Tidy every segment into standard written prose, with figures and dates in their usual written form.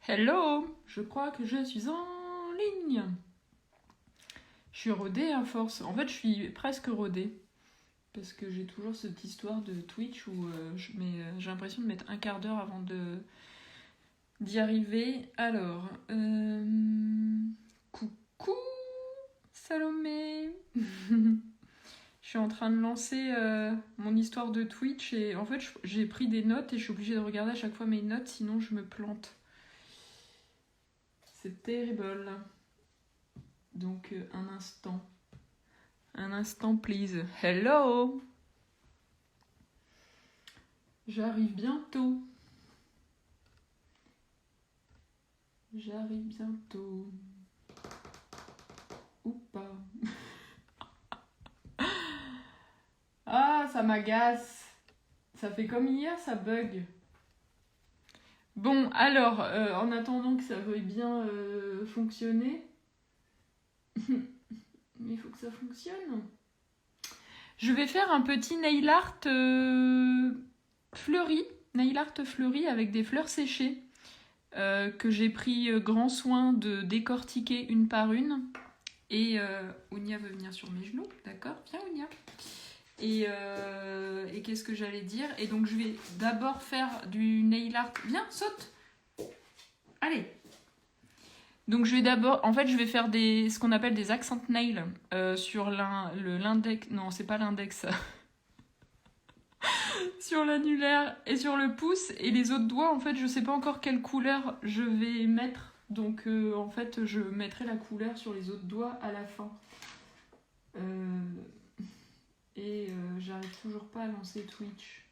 Hello! Je crois que je suis en ligne. Je suis rodée à force. En fait, je suis presque rodée. Parce que j'ai toujours cette histoire de Twitch où j'ai l'impression de mettre un quart d'heure avant d'y arriver. Alors, coucou Salomé! Je suis en train de lancer mon histoire de Twitch et en fait, j'ai pris des notes et je suis obligée de regarder à chaque fois mes notes, sinon je me plante. C'est terrible. Donc, un instant. Un instant, please. Hello! J'arrive bientôt. J'arrive bientôt. Ou pas. Ah, ça m'agace. Ça fait comme hier, ça bug. Bon, alors, en attendant que ça veuille bien fonctionner, mais il faut que ça fonctionne. Je vais faire un petit nail art fleuri. Nail art fleuri avec des fleurs séchées. Que j'ai pris grand soin de décortiquer une par une. Et Ounia veut venir sur mes genoux, d'accord? Viens Ounia. Et qu'est-ce que j'allais dire? Et donc je vais d'abord faire du nail art. Viens, saute! Allez! Donc je vais d'abord, en fait je vais faire ce qu'on appelle des accent nails sur l'index, non c'est pas l'index, sur l'annulaire et sur le pouce, et les autres doigts en fait je sais pas encore quelle couleur je vais mettre, donc en fait je mettrai la couleur sur les autres doigts à la fin. J'arrive toujours pas à lancer Twitch.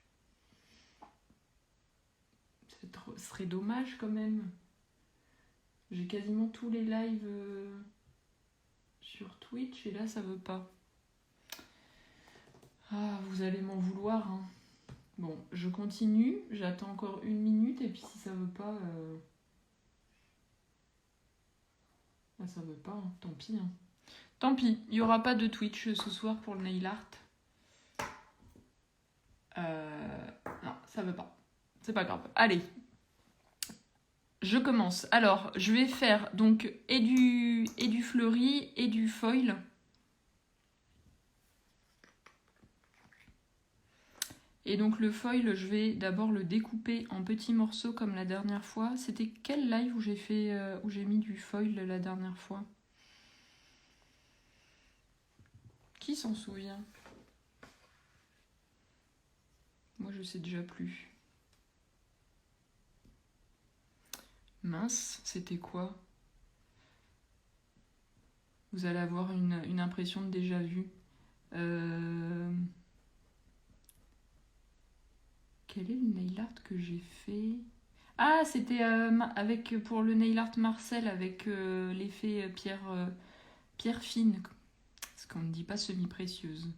Ce serait dommage quand même. J'ai quasiment tous les lives sur Twitch et là ça veut pas. Ah, vous allez m'en vouloir. Hein. Bon, je continue. J'attends encore 1 minute et puis si ça veut pas... Ah, ça veut pas, hein. Tant pis. Hein. Tant pis, il n'y aura pas de Twitch ce soir pour le nail art. Non, ça veut pas. C'est pas grave. Allez. Je commence. Alors, je vais faire donc et du fleuri et du foil. Et donc le foil, je vais d'abord le découper en petits morceaux comme la dernière fois. C'était quel live où j'ai mis du foil la dernière fois? Qui s'en souvient? Moi je sais déjà plus. Mince, c'était quoi? Vous allez avoir une impression de déjà vu. Quel est le nail art que j'ai fait? Ah, c'était pour le nail art Marcel avec l'effet pierre fine. Parce qu'on ne dit pas semi-précieuse.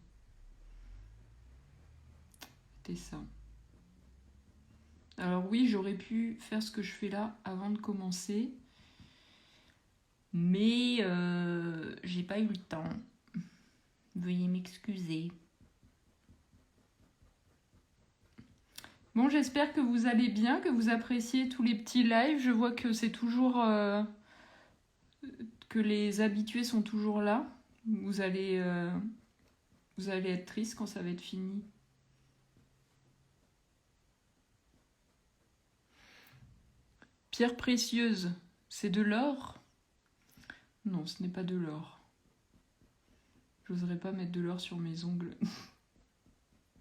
C'était ça. Alors oui, j'aurais pu faire ce que je fais là avant de commencer. Mais j'ai pas eu le temps. Veuillez m'excuser. Bon, j'espère que vous allez bien, que vous appréciez tous les petits lives. Je vois que c'est toujours... que les habitués sont toujours là. Vous allez être triste quand ça va être fini. Pierre précieuse, c'est de l'or? Non, ce n'est pas de l'or. J'oserais pas mettre de l'or sur mes ongles.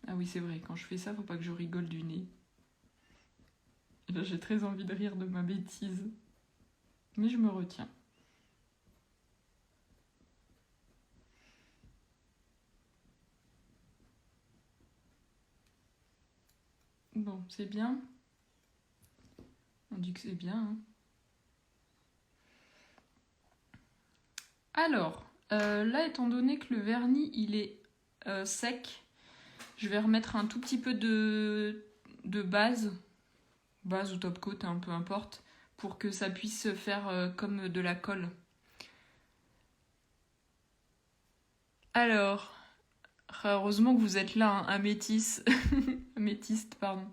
Ah oui, c'est vrai, quand je fais ça, faut pas que je rigole du nez. Là, j'ai très envie de rire de ma bêtise. Mais je me retiens. Bon, c'est bien. On dit que c'est bien. Hein. Alors, là, étant donné que le vernis, il est sec, je vais remettre un tout petit peu de base ou top coat, hein, peu importe, pour que ça puisse faire comme de la colle. Alors, heureusement que vous êtes là, hein, un métiste, pardon.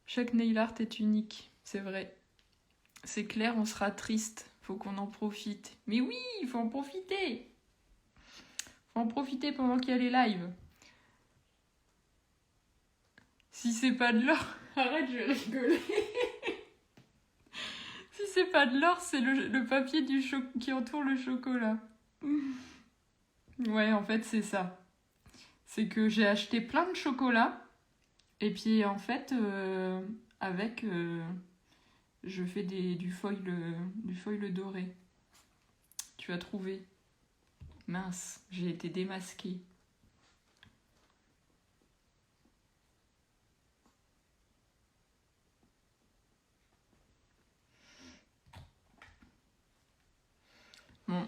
Chaque nail art est unique, c'est vrai. C'est clair, on sera triste. Faut qu'on en profite. Mais oui, il faut en profiter. Faut en profiter pendant qu'il y a les lives. Si c'est pas de l'or... Arrête, je vais rigoler. Si c'est pas de l'or, c'est le papier qui entoure le chocolat. Ouais, en fait, c'est ça. C'est que j'ai acheté plein de chocolat. Et puis, en fait, avec... je fais du foil doré. Tu as trouvé. Mince, j'ai été démasquée. Bon.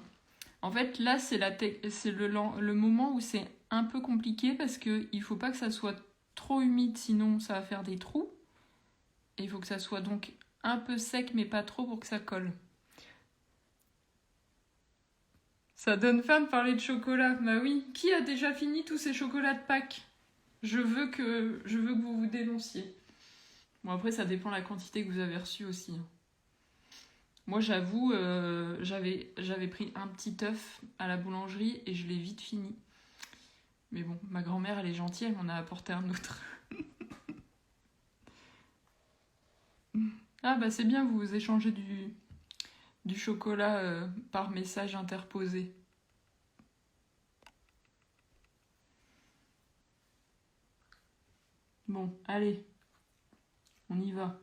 En fait, là, c'est le moment où c'est un peu compliqué parce qu'il faut pas que ça soit trop humide, sinon ça va faire des trous. Et il faut que ça soit donc un peu sec, mais pas trop pour que ça colle. Ça donne faim de parler de chocolat. Bah oui. Qui a déjà fini tous ces chocolats de Pâques ? Je veux que vous vous dénonciez. Bon, après, ça dépend de la quantité que vous avez reçue aussi. Moi, j'avoue, j'avais pris un petit œuf à la boulangerie et je l'ai vite fini. Mais bon, ma grand-mère, elle est gentille, elle m'en a apporté un autre. Ah bah c'est bien, vous échangez du chocolat par message interposé. Bon, allez, on y va.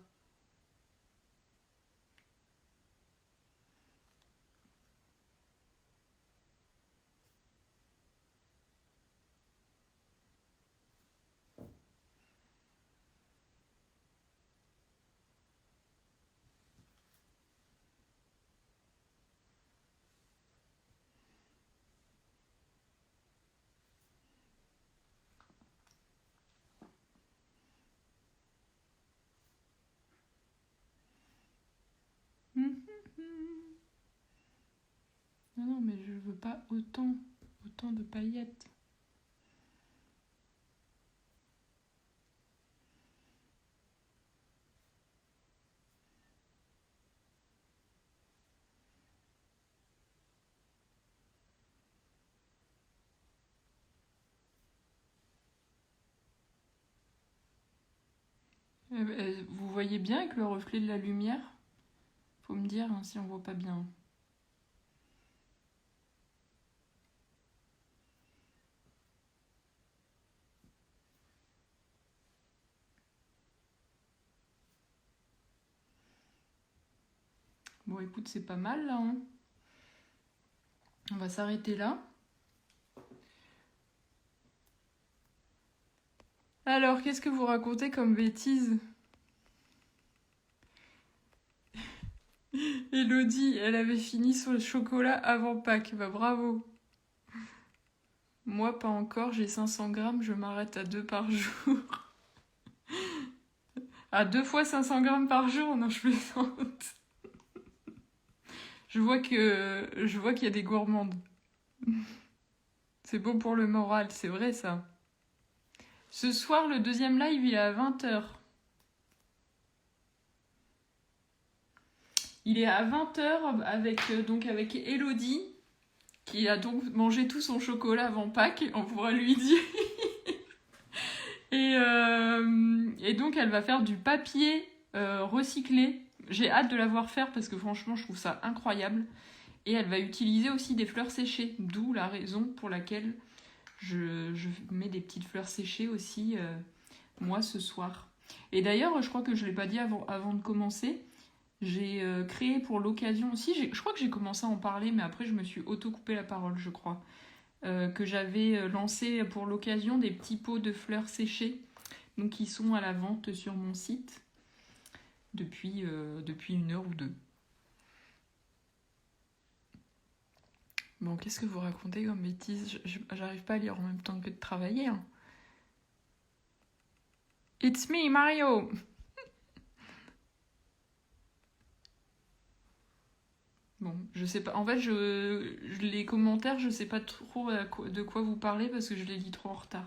Non, mais je veux pas autant de paillettes. Vous voyez bien avec le reflet de la lumière ? Faut me dire hein, si on voit pas bien. Bon, écoute, c'est pas mal là. Hein. On va s'arrêter là. Alors, qu'est-ce que vous racontez comme bêtises ? Elodie, elle avait fini son chocolat avant Pâques. Bah bravo. Moi, pas encore, j'ai 500 grammes, je m'arrête à 2 par jour. À 2 fois 500 grammes par jour ? Non, je plaisante. Je vois qu'il y a des gourmandes. C'est bon pour le moral, c'est vrai ça. Ce soir, le deuxième live, il est à 20h. Il est à 20h avec Elodie, qui a donc mangé tout son chocolat avant Pâques, on pourra lui dire. Et donc, elle va faire du papier recyclé. J'ai hâte de la voir faire parce que franchement, je trouve ça incroyable. Et elle va utiliser aussi des fleurs séchées, d'où la raison pour laquelle je mets des petites fleurs séchées aussi, moi, ce soir. Et d'ailleurs, je crois que je ne l'ai pas dit avant de commencer, j'ai créé pour l'occasion aussi, je crois que j'ai commencé à en parler, mais après je me suis auto-coupé la parole, je crois, que j'avais lancé pour l'occasion des petits pots de fleurs séchées, donc qui sont à la vente sur mon site depuis 1 heure ou 2. Bon, qu'est-ce que vous racontez comme bêtises ? J'arrive pas à lire en même temps que de travailler. Hein. It's me, Mario. Bon, je sais pas. En fait, les commentaires, je sais pas trop de quoi vous parlez parce que je les lis trop en retard.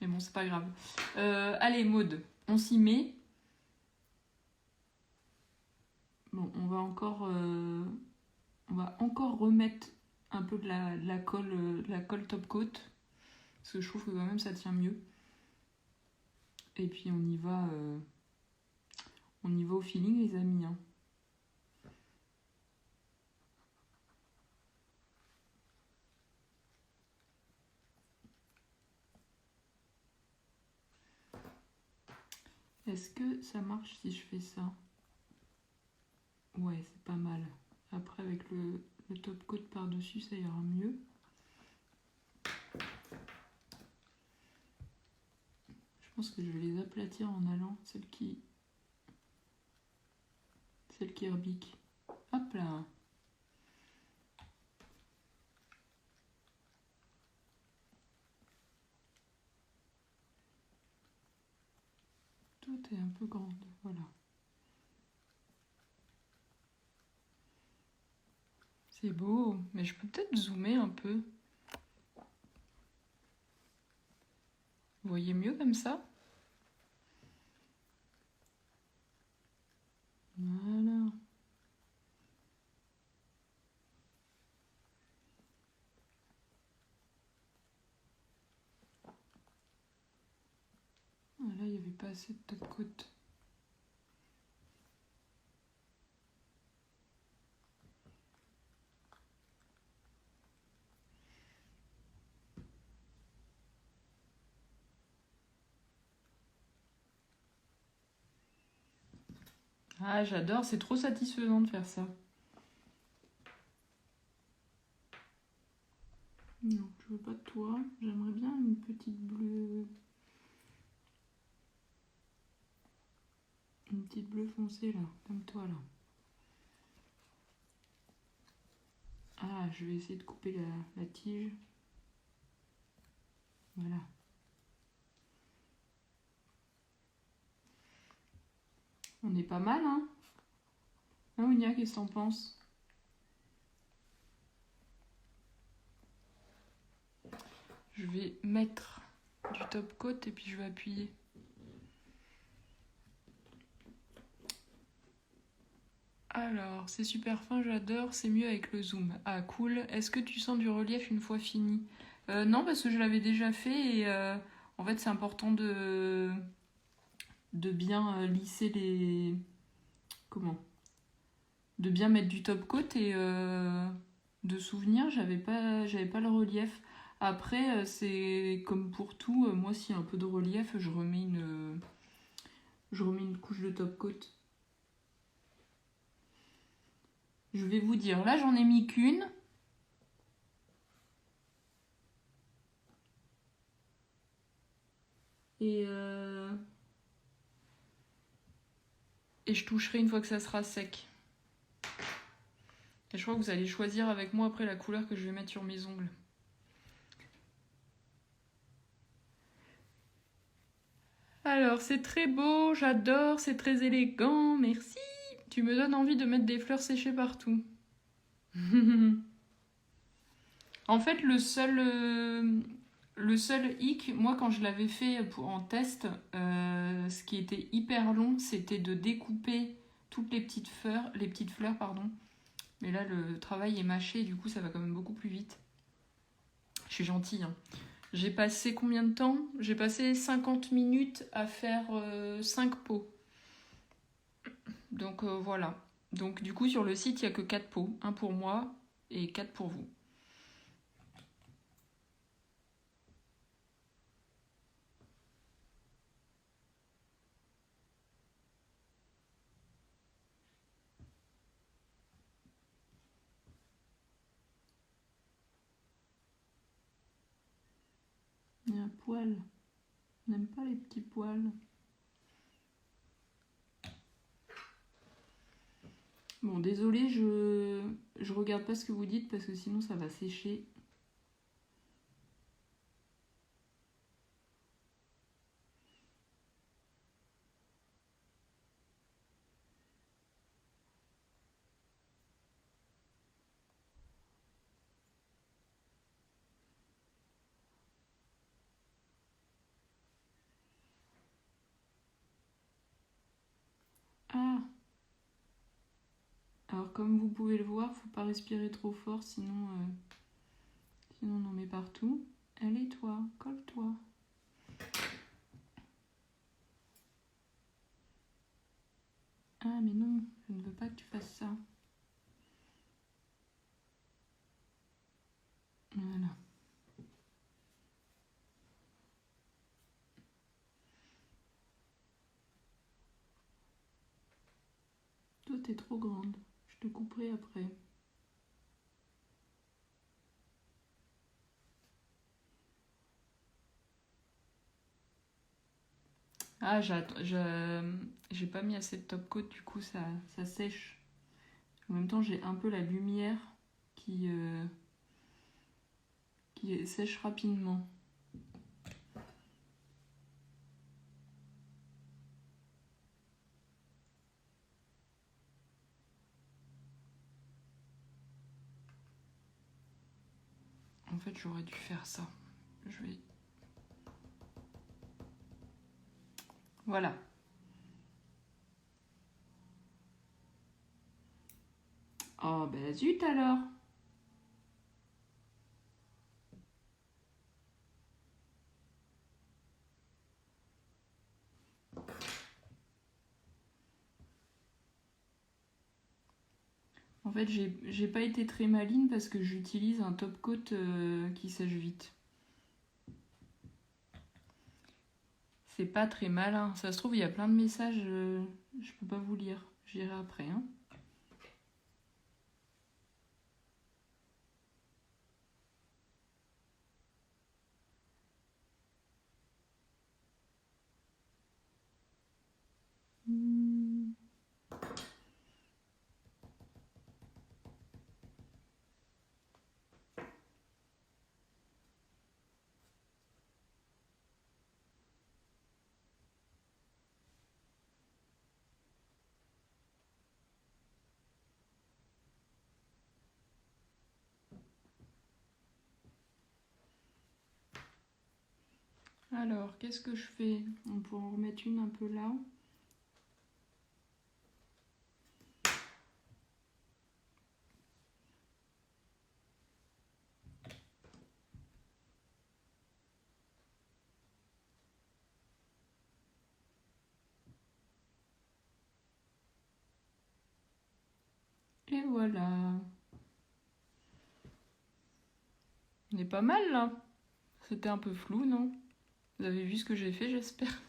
Mais bon, c'est pas grave. Allez, Maud, on s'y met. Bon, on va encore remettre un peu de la colle top coat. Parce que je trouve que quand même ça tient mieux. Et puis on y va au feeling les amis. Hein. Est-ce que ça marche si je fais ça? Ouais, c'est pas mal. Après avec le top coat par-dessus, ça ira mieux. Je pense que je vais les aplatir en allant, celles qui rebiquent. Hop là. Tout est un peu grande, voilà. C'est beau, mais je peux peut-être zoomer un peu. Vous voyez mieux comme ça? Voilà. Là, il n'y avait pas assez de top coat. Ah, j'adore, c'est trop satisfaisant de faire ça. Non, je veux pas de toi. J'aimerais bien une petite bleue. Une petite bleue foncée là, comme toi là. Ah, je vais essayer de couper la tige. Voilà. On est pas mal, hein? Hein, Ounia, qu'est-ce que t'en penses? Je vais mettre du top coat et puis je vais appuyer. Alors, c'est super fin, j'adore, c'est mieux avec le zoom. Ah, cool. Est-ce que tu sens du relief une fois fini? Non, parce que je l'avais déjà fait et en fait, c'est important de bien lisser les... Comment? De bien mettre du top coat et de souvenir, j'avais pas le relief. Après, c'est comme pour tout, moi, s'il y a un peu de relief, je remets une couche de top coat. Je vais vous dire, là, j'en ai mis qu'une. Et je toucherai une fois que ça sera sec. Et je crois que vous allez choisir avec moi après la couleur que je vais mettre sur mes ongles. Alors, c'est très beau, j'adore, c'est très élégant, merci. Tu me donnes envie de mettre des fleurs séchées partout. En fait, le seul hic, moi quand je l'avais fait en test, ce qui était hyper long, c'était de découper toutes les petites fleurs, pardon. Mais là, le travail est mâché, et du coup, ça va quand même beaucoup plus vite. Je suis gentille, hein. J'ai passé combien de temps? J'ai passé 50 minutes à faire 5 pots. Donc voilà. Donc du coup, sur le site, il n'y a que 4 pots. Un pour moi et 4 pour vous. Il y a un poil. On n'aime pas les petits poils. Bon, désolé, je regarde pas ce que vous dites parce que sinon ça va sécher. Ah, Alors comme vous pouvez le voir, faut pas respirer trop fort, sinon on en met partout. Allez toi, colle-toi. Ah mais non, je ne veux pas que tu fasses ça. Voilà. Toi t'es trop grande, je te couperai après. Ah, j'ai pas mis assez de top coat, du coup ça sèche. En même temps, j'ai un peu la lumière qui sèche rapidement. En fait, j'aurais dû faire ça. Je vais... Voilà. Oh, ben zut alors! En fait, j'ai pas été très maline parce que j'utilise un top coat qui sèche vite. C'est pas très malin. Ça se trouve, il y a plein de messages, je peux pas vous lire. J'irai après. Hein. Alors, qu'est-ce que je fais? On pourrait en remettre une un peu là. Et voilà. On est pas mal là. C'était un peu flou, non? Vous avez vu ce que j'ai fait, j'espère.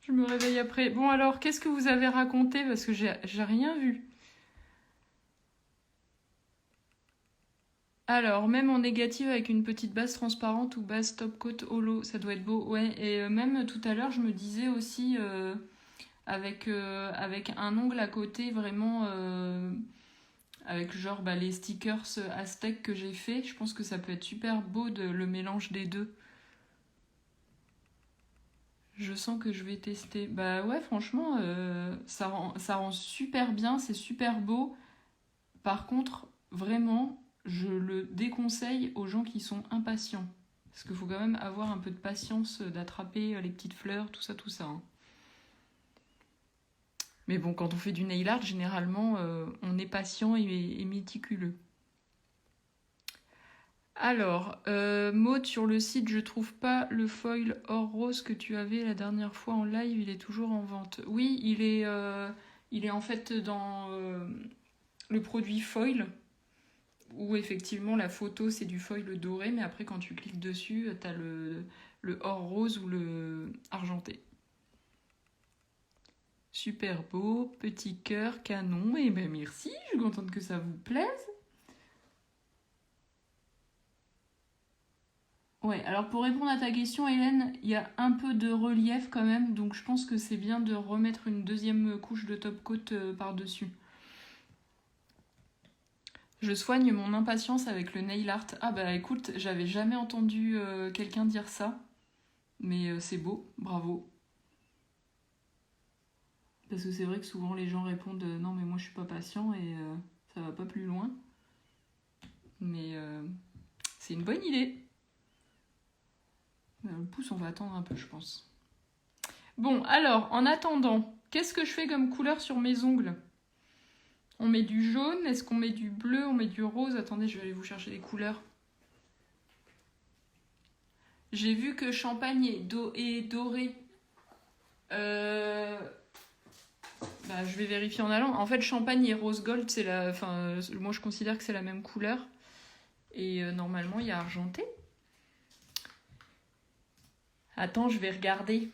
Je me réveille après. Bon alors, qu'est-ce que vous avez raconté? Parce que j'ai rien vu. Alors, même en négative avec une petite base transparente ou base top coat holo, ça doit être beau. Ouais, et même tout à l'heure, je me disais aussi avec un ongle à côté, vraiment avec genre les stickers Aztec que j'ai fait. Je pense que ça peut être super beau le mélange des deux. Je sens que je vais tester. Bah ouais, franchement, ça rend super bien, c'est super beau. Par contre, vraiment, je le déconseille aux gens qui sont impatients. Parce qu'il faut quand même avoir un peu de patience d'attraper les petites fleurs, tout ça, tout ça. Hein. Mais bon, quand on fait du nail art, généralement, on est patient et méticuleux. Alors, Maud, sur le site, je trouve pas le foil or rose que tu avais la dernière fois en live, il est toujours en vente. Oui, il est en fait dans le produit foil, où effectivement la photo c'est du foil doré, mais après quand tu cliques dessus, t'as le or rose ou le argenté. Super beau, petit cœur, canon, et ben merci, je suis contente que ça vous plaise. Ouais, alors pour répondre à ta question, Hélène, il y a un peu de relief quand même, donc je pense que c'est bien de remettre une deuxième couche de top coat par-dessus. Je soigne mon impatience avec le nail art. Ah bah écoute, j'avais jamais entendu quelqu'un dire ça, mais c'est beau, bravo. Parce que c'est vrai que souvent les gens répondent non mais moi je suis pas patient et ça va pas plus loin. Mais c'est une bonne idée. Le pouce on va attendre un peu je pense. Bon alors en attendant, qu'est-ce que je fais comme couleur sur mes ongles? On met du jaune, est-ce qu'on met du bleu, on met du rose? Attendez, je vais aller vous chercher des couleurs. J'ai vu que champagne est doré. Bah, je vais vérifier en allant. En fait, champagne et rose gold, c'est la. Enfin, moi je considère que c'est la même couleur. Et normalement, il y a argenté. Attends, je vais regarder.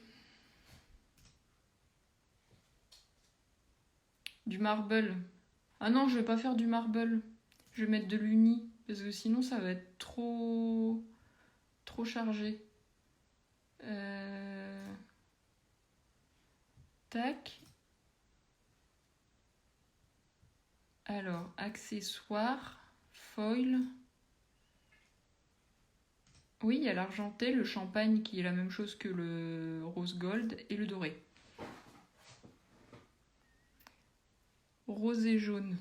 Du marble. Ah non, je vais pas faire du marble. Je vais mettre de l'uni. Parce que sinon, ça va être trop chargé. Tac. Alors, accessoires, foil. Oui, il y a l'argenté, le champagne qui est la même chose que le rose gold et le doré. Rose et jaune.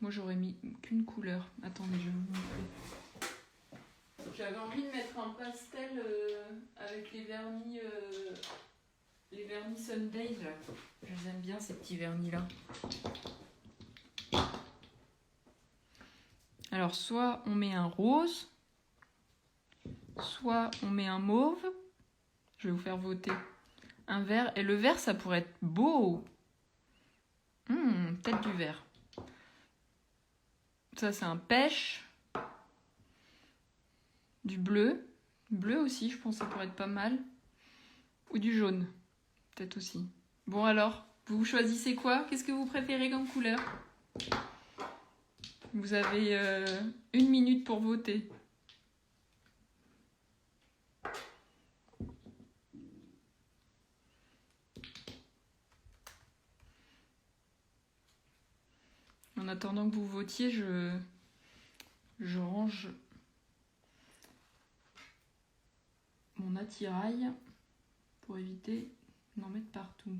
Moi, j'aurais mis qu'une couleur. Attendez, je vais vous montrer. J'avais envie de mettre un pastel avec les vernis Sundays là. Je les aime bien ces petits vernis là. Alors soit on met un rose, soit on met un mauve. Je vais vous faire voter. Un vert. Et le vert ça pourrait être beau. Peut-être du vert. Ça c'est un pêche. Du bleu. Bleu aussi, je pense que ça pourrait être pas mal. Ou du jaune. Peut-être aussi. Bon alors, vous choisissez quoi? Qu'est-ce que vous préférez comme couleur? Vous avez 1 minute pour voter. En attendant que vous votiez, je range mon attirail pour éviter d'en mettre partout.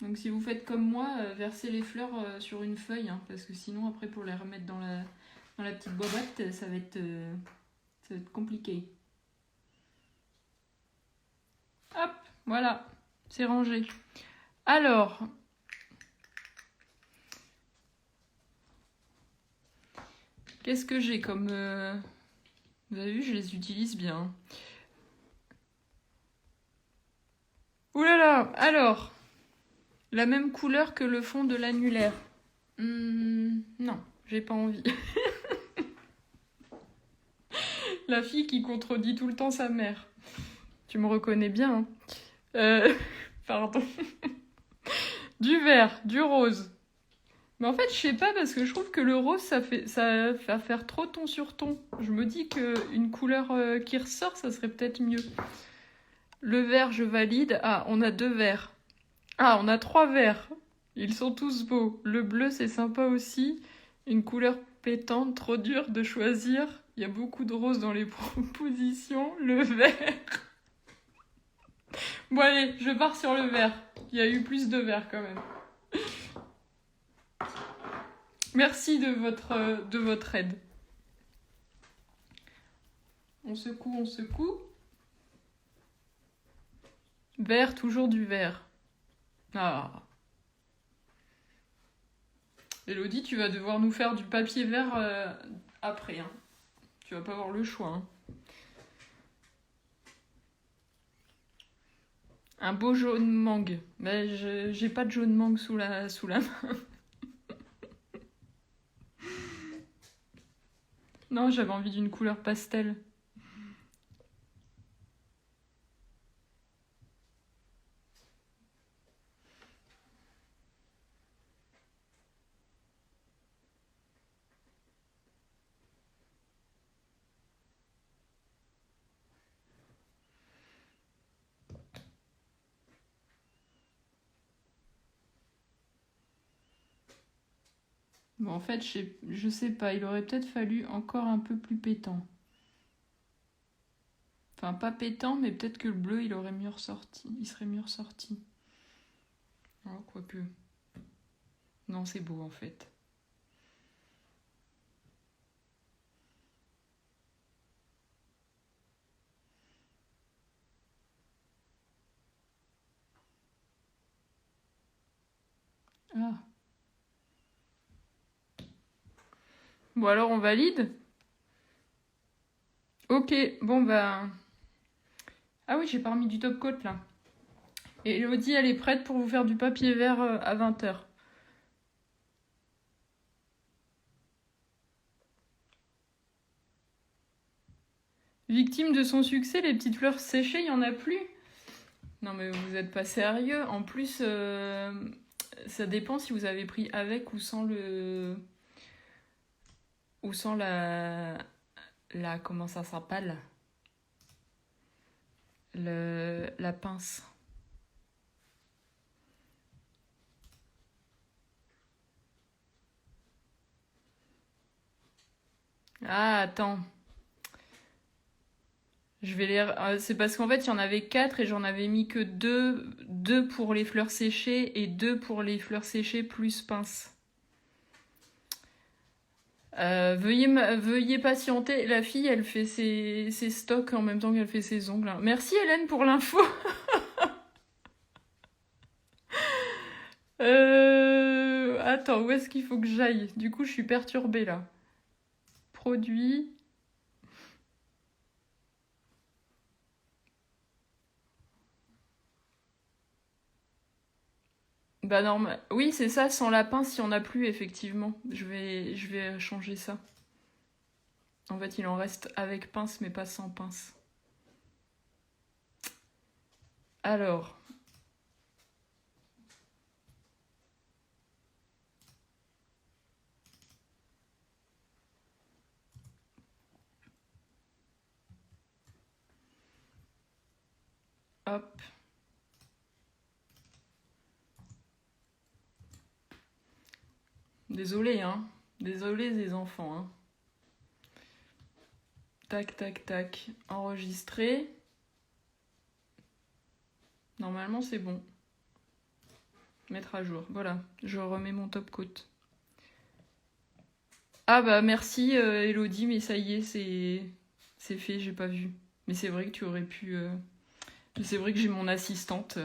Donc si vous faites comme moi, versez les fleurs sur une feuille, hein, parce que sinon après pour les remettre dans la petite boîte, ça va être compliqué. Hop, voilà, c'est rangé. Alors, qu'est-ce que j'ai comme... Vous avez vu, je les utilise bien. Ouh là là, alors, la même couleur que le fond de l'annulaire. Non, j'ai pas envie. La fille qui contredit tout le temps sa mère. Tu me reconnais bien. Hein. Pardon. Du vert, du rose. Mais en fait, je sais pas, parce que je trouve que le rose, ça va faire trop ton sur ton. Je me dis qu'une couleur qui ressort, ça serait peut-être mieux. Le vert, je valide. Ah, on a 2 verts. Ah, on a 3 verts. Ils sont tous beaux. Le bleu, c'est sympa aussi. Une couleur pétante, trop dure de choisir. Il y a beaucoup de rose dans les propositions. Le vert. Bon allez, je pars sur le vert. Il y a eu plus de verts quand même. Merci de votre aide. On secoue, on secoue. Vert, toujours du vert. Ah. Elodie, tu vas devoir nous faire du papier vert après. Hein. Tu vas pas avoir le choix. Hein. Un beau jaune mangue. Mais j'ai pas de jaune mangue sous la main. Non, j'avais envie d'une couleur pastel. Bon, en fait, je sais pas, il aurait peut-être fallu encore un peu plus pétant. Enfin, pas pétant, mais peut-être que le bleu, il aurait mieux ressorti. Il serait mieux ressorti. Oh, quoique. Non, c'est beau, en fait. Ah. Bon alors on valide. Ok, bon bah... Ah oui, j'ai pas remis du top coat là. Et Elodie, elle est prête pour vous faire du papier vert à 20h. Victime de son succès, les petites fleurs séchées, il n'y en a plus. Non mais vous êtes pas sérieux. En plus, ça dépend si vous avez pris avec ou sans le... Ou sans la... Comment ça s'appelle? La pince. Ah, attends. Je vais les... C'est parce qu'en fait, il y en avait 4 et j'en avais mis que 2. 2 pour les fleurs séchées et 2 pour les fleurs séchées plus pince. Veuillez patienter. La fille, elle fait ses stocks en même temps qu'elle fait ses ongles. Merci Hélène pour l'info. Attends, où est-ce qu'il faut que j'aille? Du coup, je suis perturbée là. Produit. Bah normal. Oui, c'est ça, sans la pince, il n'y en a plus, effectivement. Je vais changer ça. En fait, il en reste avec pince, mais pas sans pince. Alors. Hop. Désolée, hein. Désolée les enfants, hein. Tac, tac, tac. Enregistrer. Normalement, c'est bon. Mettre à jour. Voilà, je remets mon top coat. Ah bah merci Elodie, mais ça y est, c'est fait, j'ai pas vu. Mais c'est vrai que tu aurais pu... C'est vrai que j'ai mon assistante.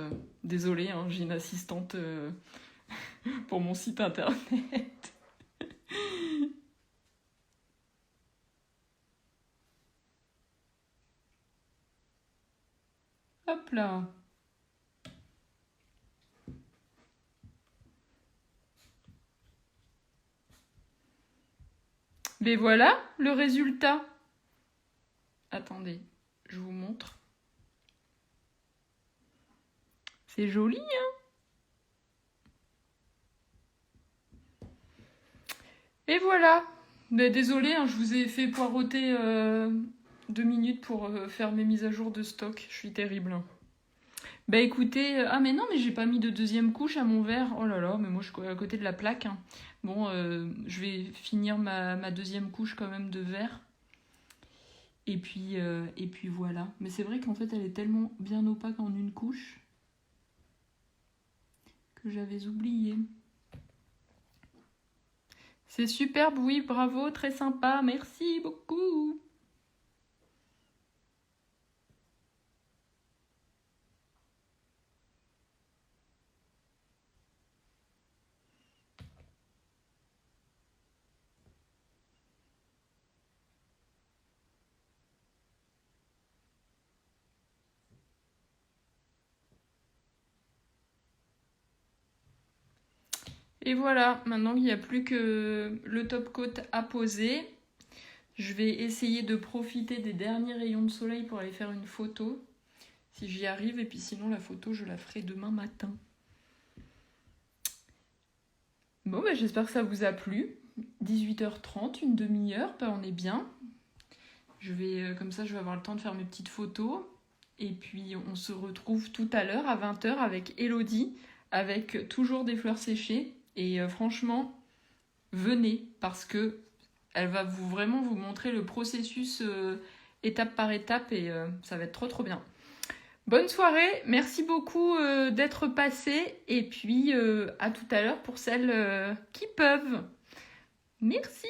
Désolée, hein, j'ai une assistante pour mon site internet. Hop là. Mais voilà le résultat. Attendez, je vous montre. C'est joli, hein? Et voilà. Mais désolée, hein, je vous ai fait poireauter 2 minutes pour faire mes mises à jour de stock. Je suis terrible. Hein. Bah écoutez, ah mais non, mais j'ai pas mis de deuxième couche à mon verre. Oh là là, mais moi je suis à côté de la plaque. Hein. Bon, je vais finir ma deuxième couche quand même de verre. Et puis voilà. Mais c'est vrai qu'en fait, elle est tellement bien opaque en une couche que j'avais oublié. C'est superbe, oui, bravo, très sympa, merci beaucoup. Et voilà, maintenant qu'il n'y a plus que le top coat à poser, je vais essayer de profiter des derniers rayons de soleil pour aller faire une photo, si j'y arrive, et puis sinon la photo je la ferai demain matin. Bon, bah, j'espère que ça vous a plu. 18h30, une demi-heure, bah, on est bien. Comme ça, je vais avoir le temps de faire mes petites photos. Et puis, on se retrouve tout à l'heure à 20h avec Elodie, avec toujours des fleurs séchées. Et franchement, venez, parce que elle va vraiment vous montrer le processus étape par étape et ça va être trop trop bien. Bonne soirée, merci beaucoup d'être passé et puis à tout à l'heure pour celles qui peuvent. Merci.